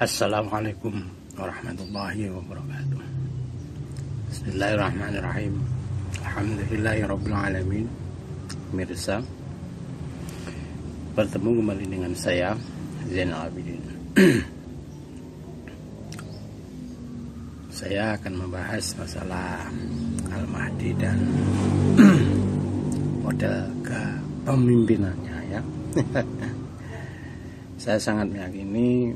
Assalamualaikum warahmatullahi wabarakatuh. Bismillahirrahmanirrahim. Alhamdulillahirabbil alamin. Pemirsa, bertemu kembali dengan saya Zainal Abidin. Saya akan membahas masalah Al-Mahdi dan model kepemimpinannya ya. Saya sangat meyakini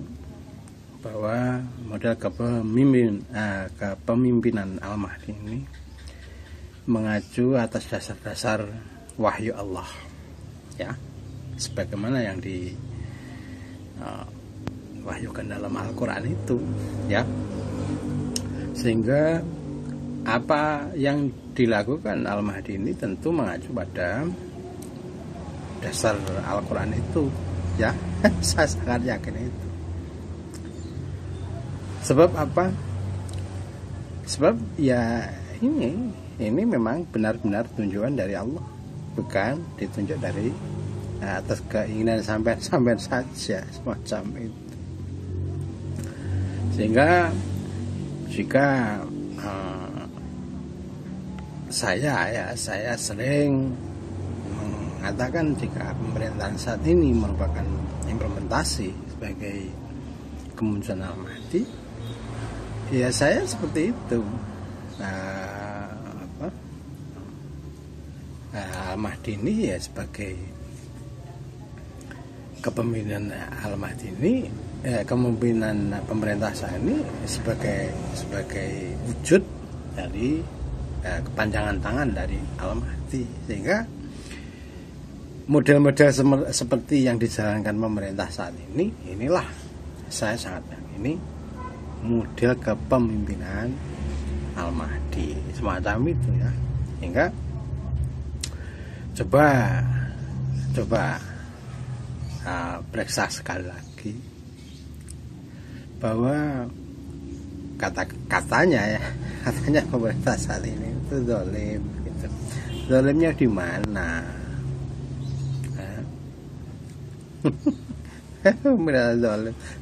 bahwa model kepemimpinan Al-Mahdi ini mengacu atas dasar-dasar wahyu Allah ya, sebagaimana yang diwahyukan dalam Al-Quran itu ya. Sehingga apa yang dilakukan Al-Mahdi ini tentu mengacu pada dasar Al-Quran itu ya. Saya sangat yakin itu. Sebab apa? Sebab ya ini memang benar-benar tunjukan dari Allah, bukan ditunjuk dari atas keinginan sampai saja semacam itu. Sehingga jika saya sering mengatakan jika pemerintahan saat ini merupakan implementasi sebagai kemunculan Al-Mahdi, ya saya seperti itu. Al-Mahdi ini ya sebagai kepemimpinan Al-Mahdi ini, kepemimpinan pemerintah saat ini sebagai wujud dari kepanjangan tangan dari Al-Mahdi. Sehingga model-model seperti yang dijalankan pemerintah saat ini, inilah saya sangat yakini model kepemimpinan Al-Mahdi semacam itu ya. Hingga coba periksa sekali lagi bahwa katanya pemerintah saat ini itu zalim gitu. Zalimnya di mana?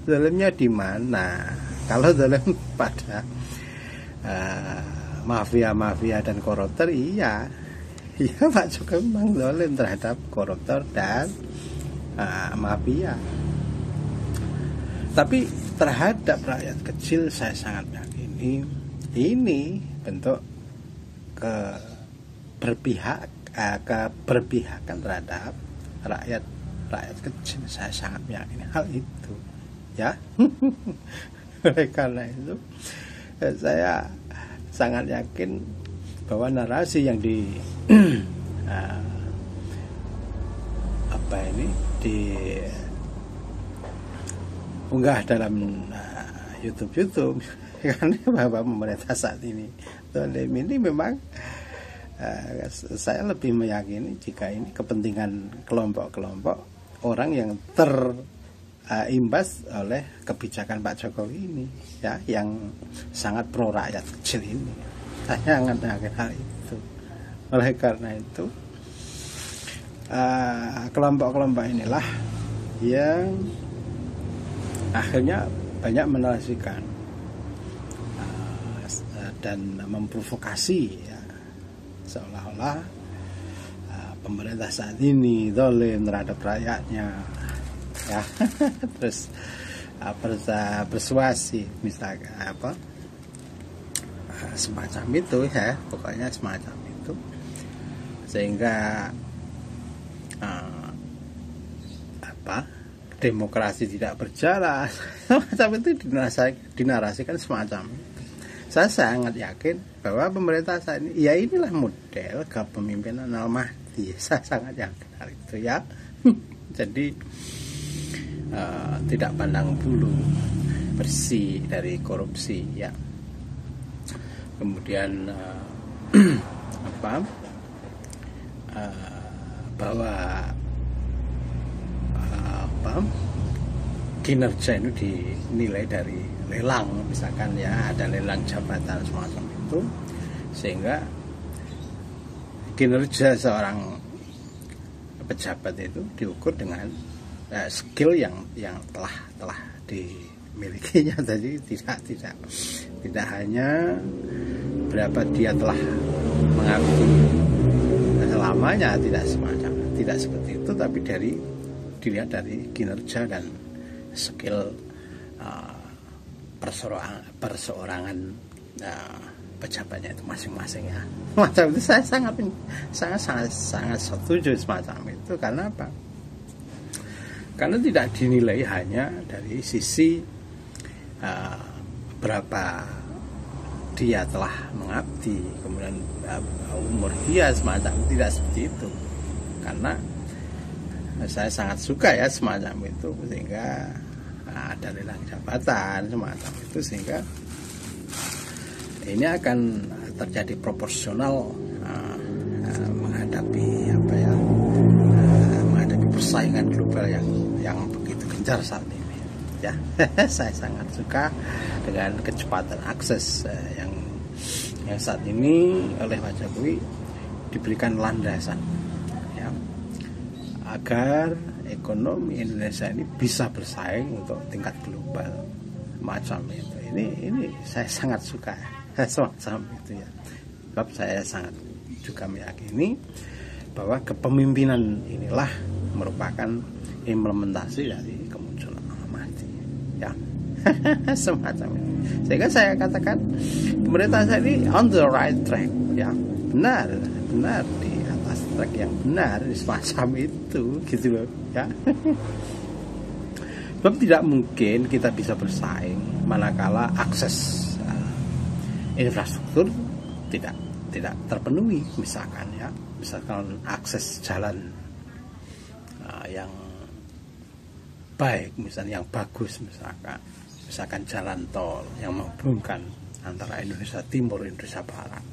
Zalimnya di mana? Kalau zalim pada mafia dan koruptor, iya Pak Jokowi memang zalim terhadap koruptor dan mafia. Tapi terhadap rakyat kecil saya sangat yakini ini bentuk keberpihakan terhadap rakyat kecil. Saya sangat meyakini hal itu ya. Oleh karena itu saya sangat yakin bahwa narasi yang diunggah dalam YouTube karena bahwa pemerintah saat ini memang saya lebih meyakini jika ini kepentingan kelompok-kelompok orang yang terimbas oleh kebijakan Pak Jokowi ini ya, yang sangat pro rakyat kecil ini. Saya sangat yakin hal itu. Oleh karena itu kelompok-kelompok inilah yang akhirnya banyak menarasikan dan memprovokasi ya, seolah-olah pemerintah saat ini zalim terhadap rakyatnya ya. Terus persuasi misalkan semacam itu ya, pokoknya semacam itu, sehingga demokrasi tidak berjalan semacam itu dinarasikan semacam itu. Saya sangat yakin bahwa pemerintah saat ini ya inilah model kepemimpinan Al-Mahdi. Saya sangat yakin hal itu ya. Jadi tidak pandang bulu, bersih dari korupsi ya. Kemudian bahwa kinerja itu dinilai dari lelang, misalkan ya ada lelang jabatan semacam itu, sehingga kinerja seorang pejabat itu diukur dengan skill yang telah milikinya. Jadi tidak hanya berapa dia telah mengabdi selamanya, tidak seperti itu, tapi dilihat dari kinerja dan skill perseorangan pejabatnya itu masing-masing ya. Macam itu saya sangat setuju semacam itu. Karena apa? Karena tidak dinilai hanya dari sisi berapa dia telah mengabdi, kemudian umur dia, semacam tidak seperti itu. Karena saya sangat suka ya semacam itu, sehingga ada lelang jabatan semacam itu, sehingga ini akan terjadi proporsional menghadapi menghadapi persaingan global yang begitu gencar saat ini ya. Saya sangat suka dengan kecepatan akses yang saat ini oleh Pak Jokowi diberikan landasan ya, agar ekonomi Indonesia ini bisa bersaing untuk tingkat global macam itu. Ini saya sangat suka semacam itu ya. Sebab saya sangat juga meyakini bahwa kepemimpinan inilah merupakan implementasi dari kemunculan Al-Mahdi ya. Semacam itu. Sehingga saya katakan pemerintah saya ini on the right track ya, benar di atas track yang benar, semacam itu gitu loh ya. Sebab tidak mungkin kita bisa bersaing manakala akses infrastruktur tidak terpenuhi, misalkan akses jalan yang baik, misalnya yang bagus, misalkan jalan tol yang menghubungkan antara Indonesia Timur Indonesia Barat.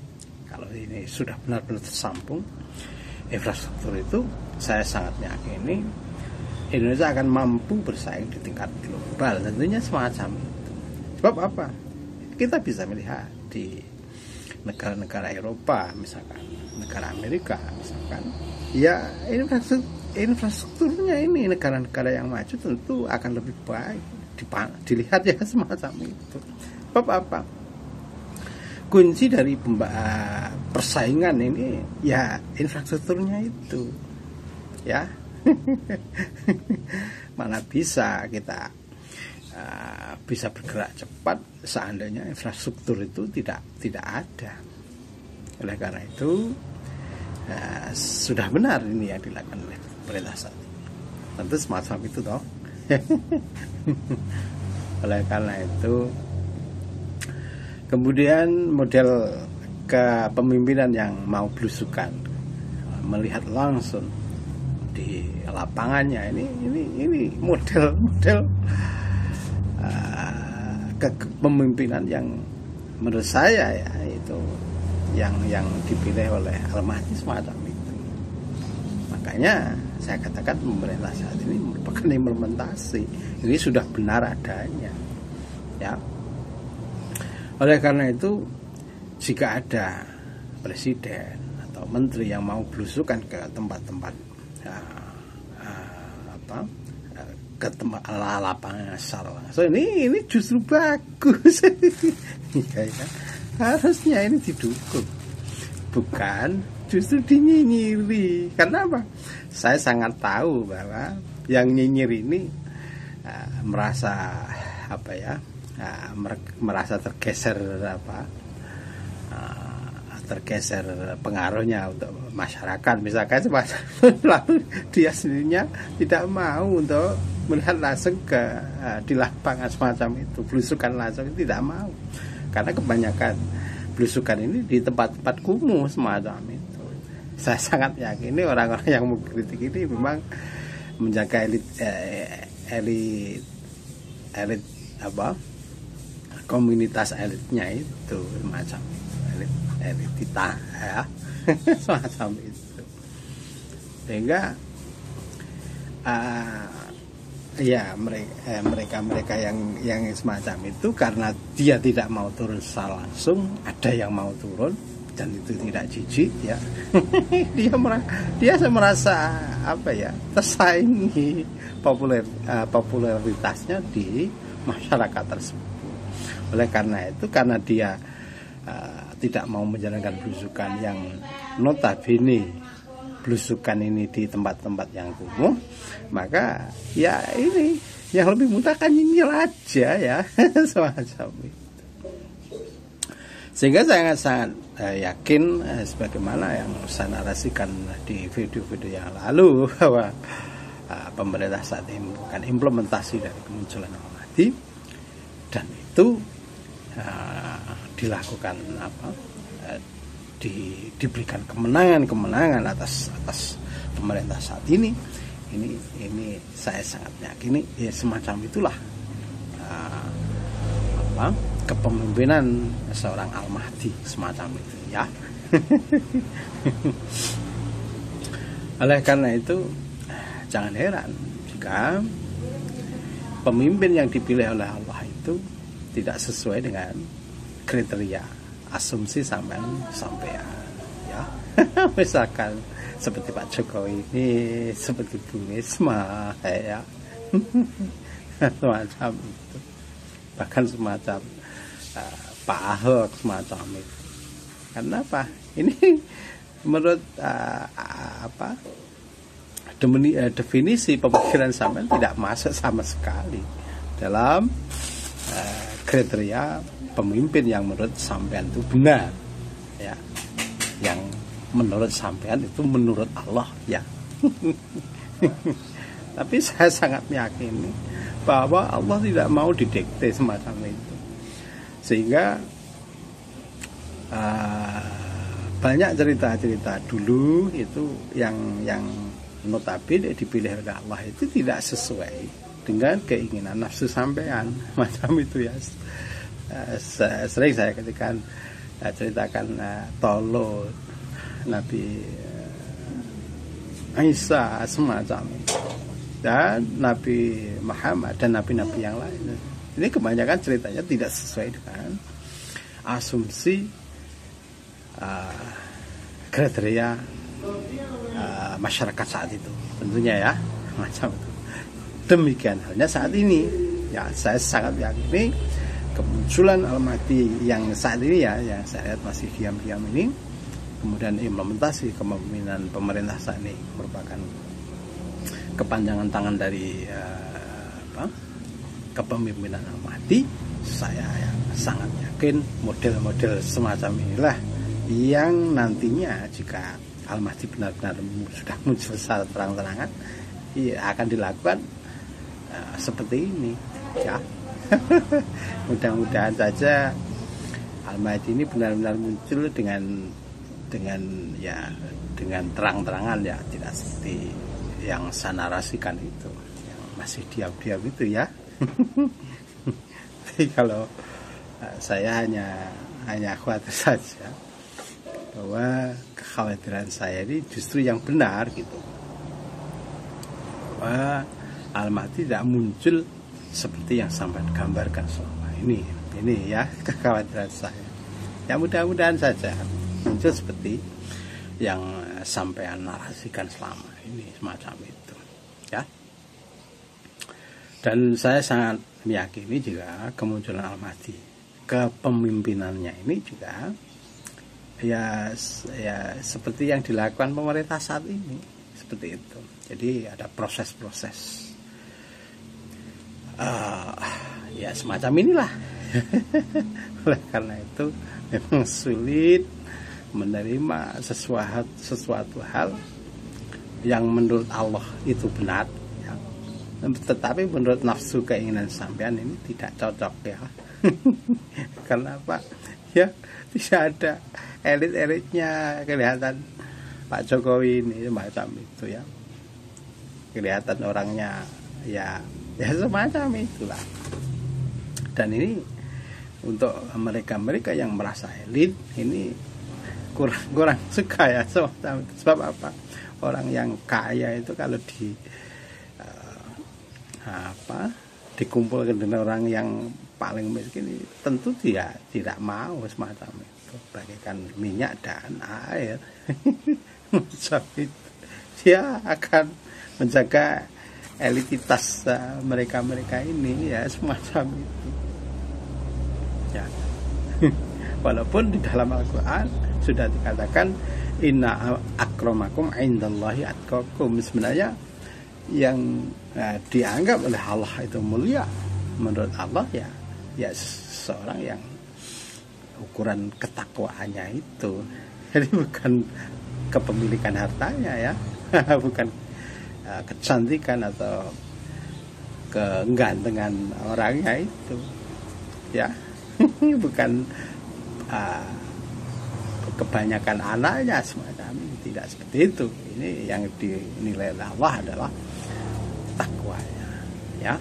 Kalau ini sudah benar-benar tersambung infrastruktur itu, saya sangat meyakini Indonesia akan mampu bersaing di tingkat global, tentunya semacam itu. Sebab apa? Kita bisa melihat di negara-negara Eropa, misalkan negara Amerika, misalkan ya infrastrukturnya ini negara-negara yang maju tentu akan lebih baik dilihat ya semacam itu. Sebab apa? Kunci dari persaingan ini ya infrastrukturnya itu ya. Mana bisa kita bisa bergerak cepat seandainya infrastruktur itu tidak ada. Oleh karena itu sudah benar ini yang dilakukan oleh pemerintah saat ini. Tentu semacam itu toh. Oleh karena itu kemudian model kepemimpinan yang mau belusukan, melihat langsung di lapangannya, ini model kepemimpinan yang menurut saya ya itu yang dipilih oleh Al-Mahdi semacam itu. Makanya saya katakan pemerintah saat ini merupakan implementasi, ini sudah benar adanya ya. Oleh karena itu jika ada presiden atau menteri yang mau belusukan ke tempat-tempat ke tempat lapangan asal, so ini justru bagus. Ya, kan? Harusnya ini didukung, bukan justru dinyinyiri. Karena apa? Saya sangat tahu bahwa yang nyinyir ini merasa merasa tergeser tergeser pengaruhnya untuk masyarakat misalkan, lalu dia sendirinya tidak mau untuk melihat langsung di lapangan semacam itu, belusukan langsung, tidak mau, karena kebanyakan belusukan ini di tempat-tempat kumuh semacam itu. Saya sangat yakin ini orang-orang yang mengkritik ini memang menjaga elit komunitas elitnya itu, macam elit kita ya. Semacam itu, sehingga ya mereka yang semacam itu, karena dia tidak mau turun secara langsung, ada yang mau turun dan itu tidak jijik ya. Dia merasa apa ya, tersaingi popularitasnya di masyarakat tersebut. Oleh karena itu, karena dia tidak mau menjalankan belusukan yang notabene belusukan ini di tempat-tempat yang kumuh, maka ya ini yang lebih mudah kan nyindir aja ya. Semacam itu. Sehingga saya sangat yakin sebagaimana yang saya narasikan di video-video yang lalu, bahwa pemerintah saat ini bukan implementasi dari kemunculan Al-Mahdi, dan itu dilakukan diberikan kemenangan atas pemerintah saat ini saya sangat yakini ya semacam itulah kepemimpinan seorang Al-Mahdi semacam itu ya. Oleh karena itu jangan heran jika pemimpin yang dipilih oleh Allah itu tidak sesuai dengan kriteria asumsi sampean ya. Misalkan seperti Pak Jokowi ini, seperti Bu Risma ya. Semacam itu. Bahkan semacam Pak Ahok semacam itu. Karena apa? Ini menurut definisi pemikiran sampean tidak masuk sama sekali dalam kriteria pemimpin yang menurut sampean itu benar ya, yang menurut sampean itu menurut Allah ya. Tapi saya sangat meyakini bahwa Allah tidak mau didikte semacam itu, sehingga banyak cerita-cerita dulu itu yang notabene dipilih oleh Allah itu tidak sesuai dengan keinginan nafsu sampean macam itu ya. Sering saya ceritakan Tolo, Nabi Isa semacam itu, dan Nabi Muhammad dan nabi-nabi yang lain. Ini kebanyakan ceritanya tidak sesuai dengan asumsi kriteria masyarakat saat itu tentunya ya, macam itu. Demikian halnya saat ini ya, saya sangat yakini kemunculan Al-Mahdi yang saat ini ya, yang saya lihat masih diam-diam ini, kemudian implementasi kepemimpinan pemerintah saat ini merupakan kepanjangan tangan dari kepemimpinan Al-Mahdi. Saya yang sangat yakin model-model semacam inilah yang nantinya jika Al-Mahdi benar-benar sudah muncul secara terang-terangan ya, akan dilakukan seperti ini ya. Mudah-mudahan saja Al-Mahdi ini benar-benar muncul dengan terang-terangan ya, tidak seperti yang saya narasikan itu, yang masih diam-diam itu ya. Jadi kalau saya hanya khawatir saja bahwa kekhawatiran saya ini justru yang benar gitu, bahwa Al-Mahdi tidak muncul seperti yang sampai gambarkan selama ini ya kekhawatiran saya. Ya mudah-mudahan saja muncul seperti yang sampean narasikan selama ini semacam itu ya. Dan saya sangat meyakini juga kemunculan Al-Mahdi, kepemimpinannya ini juga ya seperti yang dilakukan pemerintah saat ini, seperti itu. Jadi ada proses-proses ya semacam inilah. Oleh karena itu memang sulit menerima sesuatu hal yang menurut Allah itu benar ya, tetapi menurut nafsu keinginan sampean ini tidak cocok ya. Karena apa ya, tidak ada elit-elitnya kelihatan Pak Jokowi ini macam itu ya, kelihatan orangnya ya semacam itulah. Dan ini untuk mereka yang merasa elit ini kurang suka ya semacam itu. Sebab apa? Orang yang kaya itu kalau dikumpulkan dengan orang yang paling miskin, tentu dia tidak mau semacam itu, bagikan minyak dan air. Macam itu dia akan menjaga elititas mereka-mereka ini ya, semacam itu ya. Walaupun di dalam Al-Quran sudah dikatakan inna akramakum indallahi atqakum, sebenarnya yang dianggap oleh Allah itu mulia menurut Allah ya seseorang yang ukuran ketakwaannya itu. Jadi bukan kepemilikan hartanya ya, bukan kecantikan atau kegantengan orangnya itu ya. Bukan kebanyakan anaknya semacam ini, tidak seperti itu. Ini yang dinilai Allah adalah takwanya ya.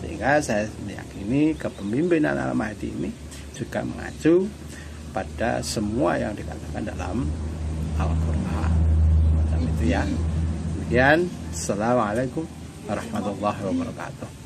Sehingga saya meyakini kepemimpinan Al-Mahdi ini juga mengacu pada semua yang dikatakan dalam Al-Quran macam itu ya. Demikian, assalamualaikum warahmatullahi wabarakatuh.